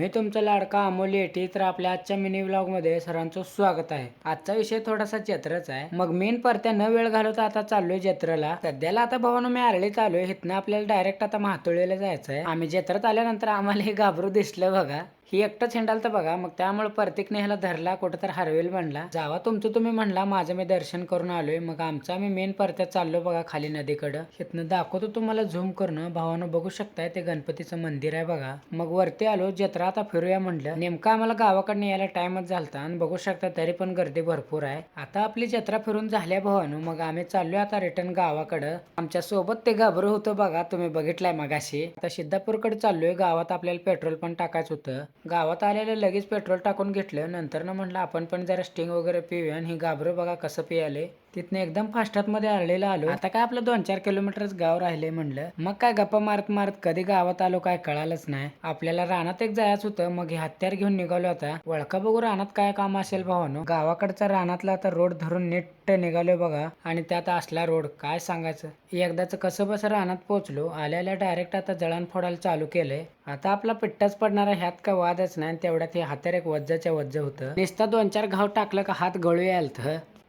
मी तुमचा लाडका अमोल येटी. तर आपल्या आजच्या मिनी व्लॉग मध्ये सर्वांचं स्वागत आहे. आजचा विषय थोडासा जत्रेचा आहे. मग मेन परत्या न वेळ घालवता आता चाललोय जत्रेला. सध्याला आता भावानो मी आरळीत आलोय. इथनं आपल्याला डायरेक्ट आता म्हातोळीला जायचंय. आम्ही जत्रेत आल्यानंतर आम्हाला हे घाबरू दिसलं बघा. ही एकटंच हिंडाल तर बघा. मग त्यामुळे प्रत्येकने ह्याला धरला, कुठं तर हरवेल म्हणला. जावा तुमचं तुम्ही म्हणला, माझं मी दर्शन करून आलोय. मग आमचं आम्ही मेन परत्यात चाललो बघा खाली नदीकडं. इथनं दाखवतो तुम्हाला झूम करून. भावानो बघू शकताय ते गणपतीचं मंदिर आहे बघा. मग वरती आलो. जत्रा आता फिरूया म्हणलं. नेमकं आम्हाला गावाकडनं यायला टाइमच झालता आणि बघू शकता तरी पण गर्दी भरपूर आहे. आता आपली जत्रा फिरून झाल्या भावानो. मग आम्ही चाललोय आता रिटर्न गावाकडं. आमच्या सोबत ते घाबरू होतं बघा, तुम्ही बघितलंय मगाशी. आता सिद्धापूरकडे चाललोय. गावात आपल्याला पेट्रोल पण टाकायचं होतं. गावात आलेलं लगेच पेट्रोल टाकून घेतलं. नंतर ना म्हटलं आपण पण जरा स्टिंग वगैरे पिऊया. आणि ही घाबरू बघा कसं पियाले. तिथनं एकदम फास्टात मध्ये आलेलं आलो. आता काय आपलं 2-4 किलोमीटरच गाव राहिले म्हणलं. मग काय गप्पा मारत मारत कधी गावात आलो काय कळालंच नाही. आपल्याला रानात एक जायचं होतं. मग हे हत्यार घेऊन निघालो आता. वळखा बघू रानात काय काम असेल भावानो. गावाकडचा रानातला आता रोड धरून नीट निघालोय बघा. आणि त्यात असला रोड काय सांगायचं. एकदाच कसं बस रानात पोहोचलो. आल्याला डायरेक्ट आता जळण फोडायला चालू केलंय. आता आपला पिट्टाच पडणारा ह्यात का वादच नाही. तेवढ्यात हे हत्यार एक वज्जाच्या वज्ज होतं. नुसता 2-4 घाव टाकलं का हात गळू यालत.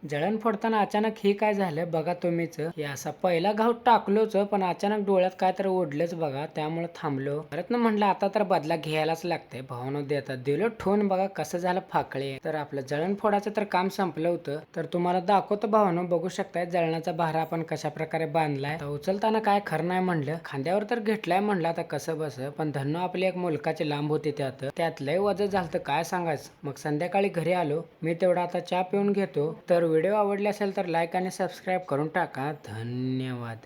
जळण फोडताना अचानक हे काय झालं बघा तुम्हीच. हे असा पहिला घाव टाकलोच पण अचानक डोळ्यात काय तर ओढलंच बघा. त्यामुळे थांबलो. परत ना म्हणलं आता तर बदला घ्यायलाच लागतंय. भावनो देतात दिलो ठेवून बघा कसं झालं फाकळे. तर आपलं जळण फोडायचं तर काम संपलं होतं. तर तुम्हाला दाखवतो भावनो. बघू शकताय जळणाचा भारा आपण कशा प्रकारे बांधलाय. उचलताना काय खरं नाही म्हणलं. खांद्यावर तर घेतलाय म्हणलं आता कसं बस. पण धन्नो आपली एक मुलकाची लांब होती त्यात लय वजन झालं काय सांगायचं. मग संध्याकाळी घरी आलो. मी तेवढा आता चहा पिऊन घेतो. तर व्हिडिओ आवडले असेल तर लाईक आणि सबस्क्राईब करून टाका. धन्यवाद.